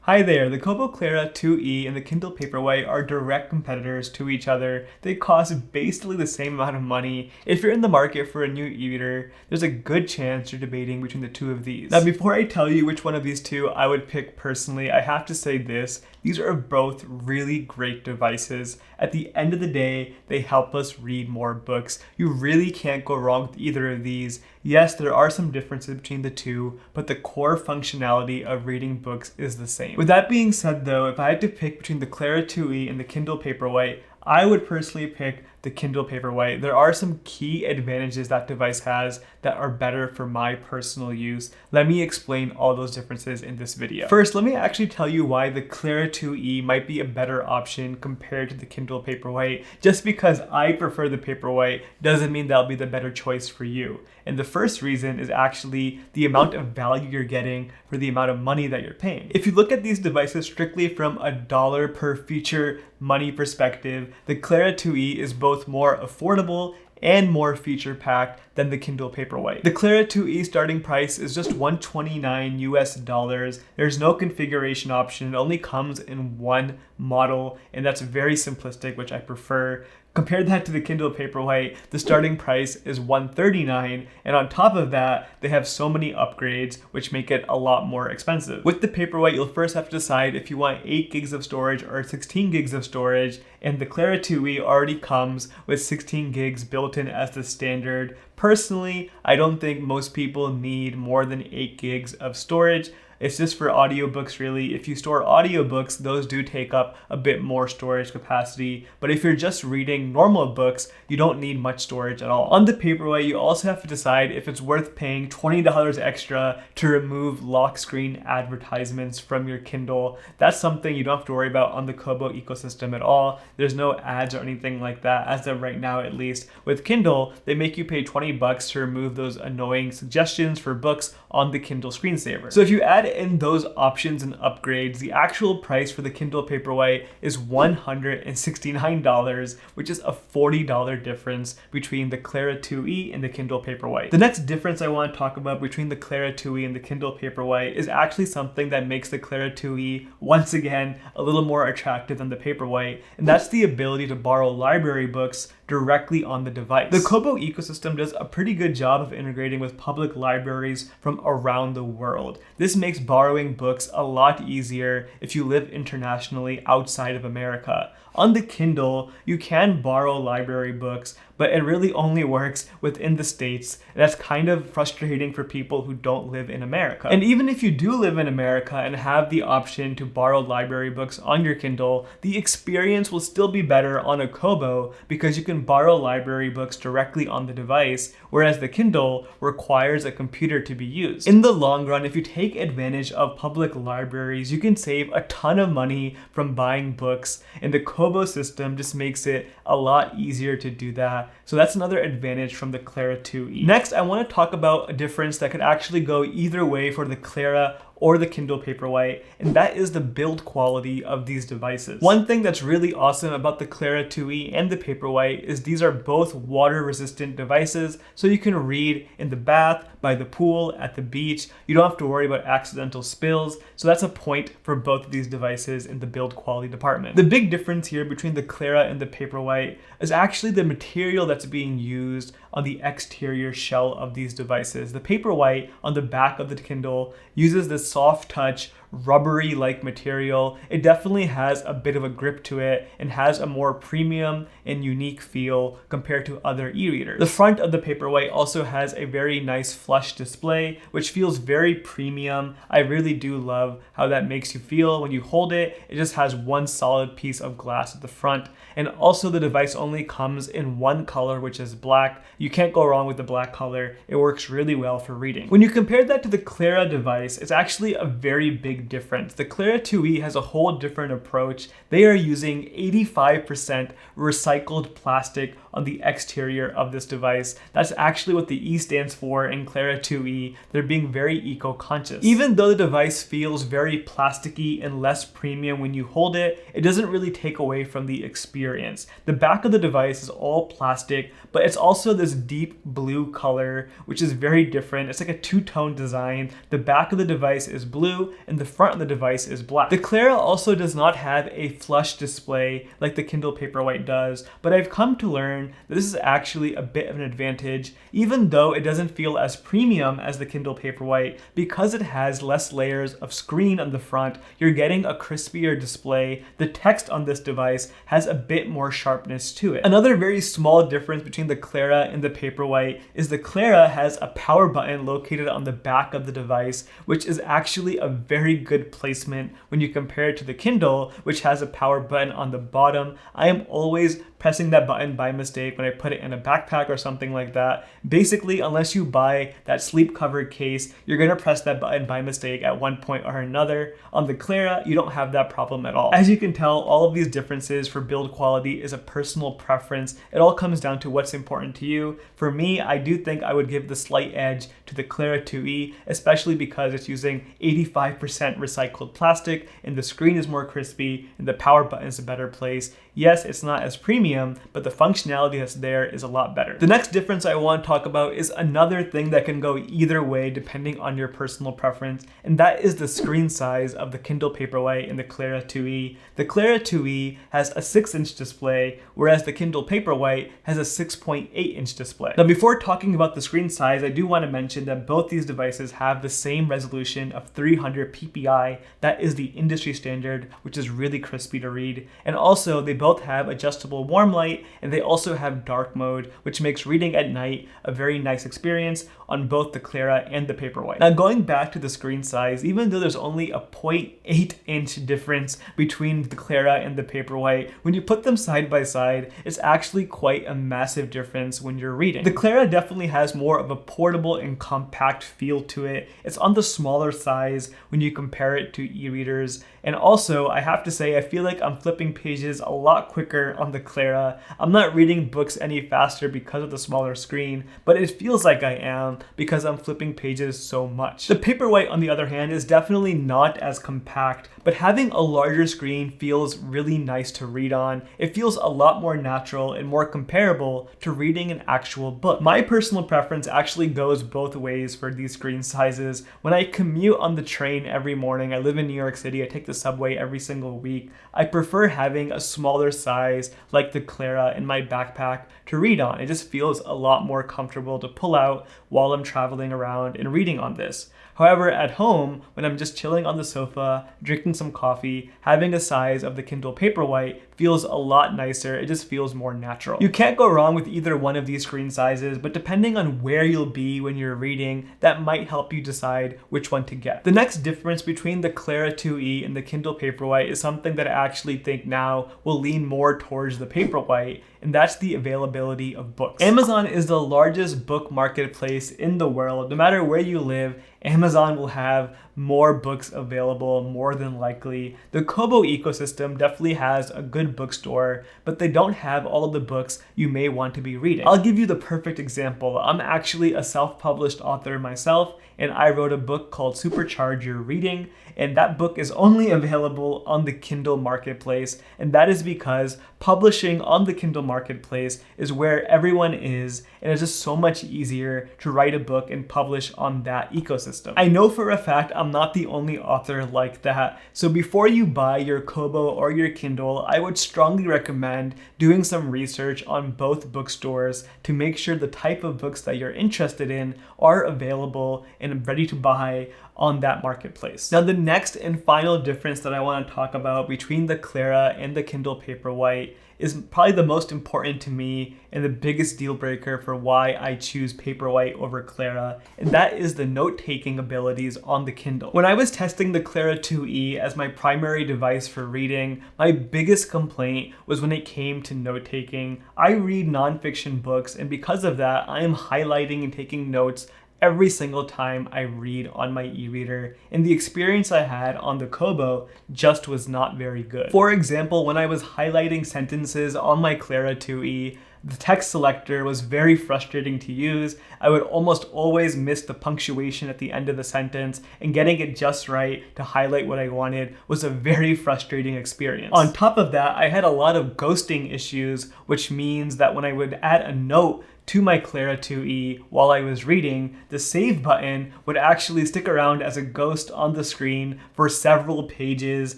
Hi there, the Kobo Clara 2e and the Kindle Paperwhite are direct competitors to each other. They cost basically the same amount of money. If you're in the market for a new e-reader, there's a good chance you're debating between the two of these. Now before I tell you which one of these two I would pick personally, I have to say this. These are both really great devices. At the end of the day, they help us read more books. You really can't go wrong with either of these. Yes, there are some differences between the two, but the core functionality of reading books is the same. With that being said though, if I had to pick between the Clara 2e and the Kindle Paperwhite, I would personally pick the Kindle Paperwhite. There are some key advantages that device has that are better for my personal use. Let me explain all those differences in this video. First, let me actually tell you why the Clara 2e might be a better option compared to the Kindle Paperwhite. Just because I prefer the Paperwhite doesn't mean that'll be the better choice for you. And the first reason is actually the amount of value you're getting for the amount of money that you're paying. If you look at these devices strictly from a dollar per feature money perspective, the Clara 2e is both more affordable and more feature-packed than the Kindle Paperwhite. The Clara 2e starting price is just $129 US. There's no configuration option. It only comes in one model, and that's very simplistic, which I prefer. Compare that to the Kindle Paperwhite, the starting price is $139, and on top of that, they have so many upgrades, which make it a lot more expensive. With the Paperwhite, you'll first have to decide if you want 8 gigs of storage or 16 gigs of storage, and the Clara 2e already comes with 16 gigs built in as the standard. Personally, I don't think most people need more than 8 gigs of storage. It's just for audiobooks really. If you store audiobooks, those do take up a bit more storage capacity. But if you're just reading normal books, you don't need much storage at all. On the Paperwhite, you also have to decide if it's worth paying $20 extra to remove lock screen advertisements from your Kindle. That's something you don't have to worry about on the Kobo ecosystem at all. There's no ads or anything like that, as of right now at least. With Kindle, they make you pay $20 to remove those annoying suggestions for books on the Kindle screensaver. So if you add in those options and upgrades, the actual price for the Kindle Paperwhite is $169, which is a $40 difference between the Clara 2e and the Kindle Paperwhite. The next difference I want to talk about between the Clara 2e and the Kindle Paperwhite is actually something that makes the Clara 2e, once again, a little more attractive than the Paperwhite, and that's the ability to borrow library books directly on the device. The Kobo ecosystem does a pretty good job of integrating with public libraries from around the world. This makes borrowing books a lot easier if you live internationally outside of America. On the Kindle, you can borrow library books, but it really only works within the States. That's kind of frustrating for people who don't live in America. And even if you do live in America and have the option to borrow library books on your Kindle, the experience will still be better on a Kobo because you can borrow library books directly on the device, whereas the Kindle requires a computer to be used. In the long run, if you take advantage of public libraries, you can save a ton of money from buying books, and the Kobo system just makes it a lot easier to do that. So that's another advantage from the Clara 2e. Next, I want to talk about a difference that could actually go either way for the Clara or the Kindle Paperwhite, and that is the build quality of these devices. One thing that's really awesome about the Clara 2e and the Paperwhite is these are both water resistant devices, so you can read in the bath, by the pool, at the beach. You don't have to worry about accidental spills, so that's a point for both of these devices in the build quality department. The big difference here between the Clara and the Paperwhite is actually the material that's being used on the exterior shell of these devices. The Paperwhite on the back of the Kindle uses this soft touch, rubbery-like material. It definitely has a bit of a grip to it and has a more premium and unique feel compared to other e-readers. The front of the Paperwhite also has a very nice flush display, which feels very premium. I really do love how that makes you feel when you hold it. It just has one solid piece of glass at the front, and also the device only comes in one color, which is black. You can't go wrong with the black color. It works really well for reading. When you compare that to the Clara device, it's actually a very big difference. The Clara 2e has a whole different approach. They are using 85% recycled plastic on the exterior of this device. That's actually what the E stands for in Clara 2e. They're being very eco-conscious. Even though the device feels very plasticky and less premium when you hold it, it doesn't really take away from the experience. The back of the device is all plastic, but it's also this deep blue color, which is very different. It's like a two-tone design. The back of the device is blue and the front of the device is black. The Clara also does not have a flush display like the Kindle Paperwhite does, but I've come to learn that this is actually a bit of an advantage, even though it doesn't feel as premium as the Kindle Paperwhite. Because it has less layers of screen on the front, you're getting a crispier display. The text on this device has a bit more sharpness to it. Another very small difference between the Clara and the Paperwhite is the Clara has a power button located on the back of the device, which is actually a very good placement when you compare it to the Kindle, which has a power button on the bottom. I am always pressing that button by mistake when I put it in a backpack or something like that. Basically, unless you buy that sleep covered case, you're gonna press that button by mistake at one point or another. On the Clara, you don't have that problem at all. As you can tell, all of these differences for build quality is a personal preference. It all comes down to what's important to you. For me, I do think I would give the slight edge to the Clara 2E, especially because it's using 85% recycled plastic and the screen is more crispy and the power button is a better place. Yes, it's not as premium, but the functionality that's there is a lot better. The next difference I want to talk about is another thing that can go either way depending on your personal preference, and that is the screen size of the Kindle Paperwhite and the Clara 2E. The Clara 2E has a 6-inch display, whereas the Kindle Paperwhite has a 6.8-inch display. Now, before talking about the screen size, I do want to mention that both these devices have the same resolution of 300 ppi. That is the industry standard, which is really crispy to read. And also, they both have adjustable warm light, and they also have dark mode, which makes reading at night a very nice experience on both the Clara and the Paperwhite. Now, going back to the screen size, even though there's only a 0.8-inch difference between the Clara and the Paperwhite, when you put them side by side, it's actually quite a massive difference when you're reading. The Clara definitely has more of a portable and compact feel to it. It's on the smaller size when you compare it to e-readers. And also, I have to say, I feel like I'm flipping pages a lot quicker on the Clara. I'm not reading books any faster because of the smaller screen, but it feels like I am because I'm flipping pages so much. The Paperwhite, on the other hand, is definitely not as compact, but having a larger screen feels really nice to read on. It feels a lot more natural and more comparable to reading an actual book. My personal preference actually goes both ways for these screen sizes. When I commute on the train every morning, I live in New York City, I take the subway every single week, I prefer having a smaller size like the Clara in my backpack to read on. It just feels a lot more comfortable to pull out while I'm traveling around and reading on this. However, at home, when I'm just chilling on the sofa, drinking some coffee, having a size of the Kindle Paperwhite feels a lot nicer. It just feels more natural. You can't go wrong with either one of these screen sizes, but depending on where you'll be when you're reading, that might help you decide which one to get. The next difference between the Clara 2E and the Kindle Paperwhite is something that I actually think now will lean more towards the Paperwhite, and that's the availability of books. Amazon is the largest book marketplace in the world. No matter where you live, Amazon will have more books available, more than likely. The Kobo ecosystem definitely has a good bookstore, but they don't have all of the books you may want to be reading. I'll give you the perfect example. I'm actually a self-published author myself, and I wrote a book called Supercharge Your Reading, and that book is only available on the Kindle marketplace, and that is because publishing on the Kindle marketplace is where everyone is, and it's just so much easier to write a book and publish on that ecosystem. I know for a fact I'm not the only author like that, so before you buy your Kobo or your Kindle, I would strongly recommend doing some research on both bookstores to make sure the type of books that you're interested in are available and ready to buy on that marketplace. Now, the next and final difference that I want to talk about between the Clara and the Kindle Paperwhite is probably the most important to me and the biggest deal breaker for why I choose Paperwhite over Clara, and that is the note-taking abilities on the Kindle. When I was testing the Clara 2E as my primary device for reading, my biggest complaint was when it came to note-taking. I read nonfiction books, and because of that, I am highlighting and taking notes every single time I read on my e-reader, and the experience I had on the Kobo just was not very good. For example, when I was highlighting sentences on my Clara 2E, the text selector was very frustrating to use. I would almost always miss the punctuation at the end of the sentence, and getting it just right to highlight what I wanted was a very frustrating experience. On top of that, I had a lot of ghosting issues, which means that when I would add a note to my Clara 2e while I was reading, the save button would actually stick around as a ghost on the screen for several pages.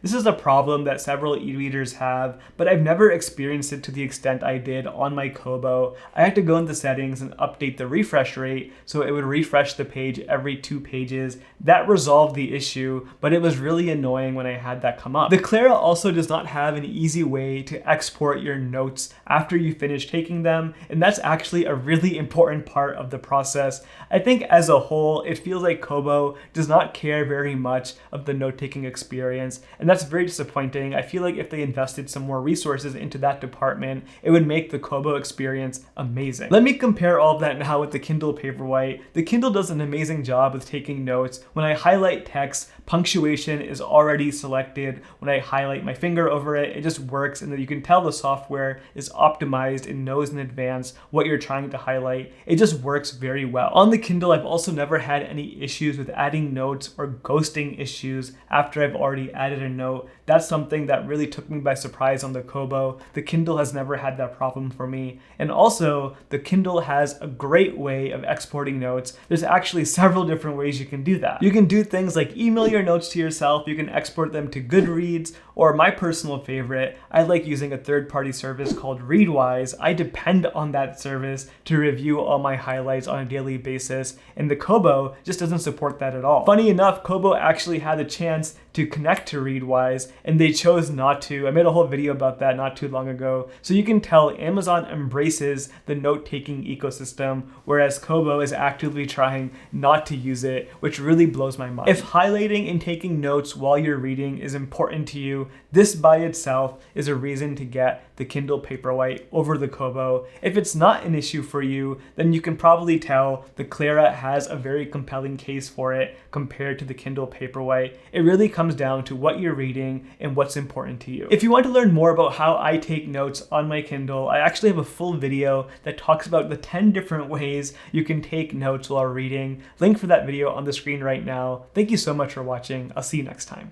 This is a problem that several e-readers have, but I've never experienced it to the extent I did on my Kobo. I had to go into settings and update the refresh rate so it would refresh the page every 2 pages. That resolved the issue, but it was really annoying when I had that come up. The Clara also does not have an easy way to export your notes after you finish taking them, and that's actually a really important part of the process. I think as a whole, it feels like Kobo does not care very much of the note-taking experience, and that's very disappointing. I feel like if they invested some more resources into that department, it would make the Kobo experience amazing. Let me compare all of that now with the Kindle Paperwhite. The Kindle does an amazing job with taking notes. When I highlight text, punctuation is already selected. When I highlight my finger over it, it just works, and then you can tell the software is optimized and knows in advance what you're trying to highlight. It just works very well. On the Kindle, I've also never had any issues with adding notes or ghosting issues after I've already added a note. That's something that really took me by surprise on the Kobo. The Kindle has never had that problem for me. And also, the Kindle has a great way of exporting notes. There's actually several different ways you can do that. You can do things like email your notes to yourself, you can export them to Goodreads, or my personal favorite, I like using a third-party service called Readwise. I depend on that service to review all my highlights on a daily basis, and the Kobo just doesn't support that at all. Funny enough, Kobo actually had a chance to connect to Readwise, and they chose not to. I made a whole video about that not too long ago. So you can tell Amazon embraces the note-taking ecosystem, whereas Kobo is actively trying not to use it, which really blows my mind. If highlighting and taking notes while you're reading is important to you, this by itself is a reason to get the Kindle Paperwhite over the Kobo. If it's not an issue for you, then you can probably tell the Clara has a very compelling case for it compared to the Kindle Paperwhite. It really comes down to what you're reading and what's important to you. If you want to learn more about how I take notes on my Kindle, I actually have a full video that talks about the 10 different ways you can take notes while reading. Link for that video on the screen right now. Thank you so much for watching. I'll see you next time.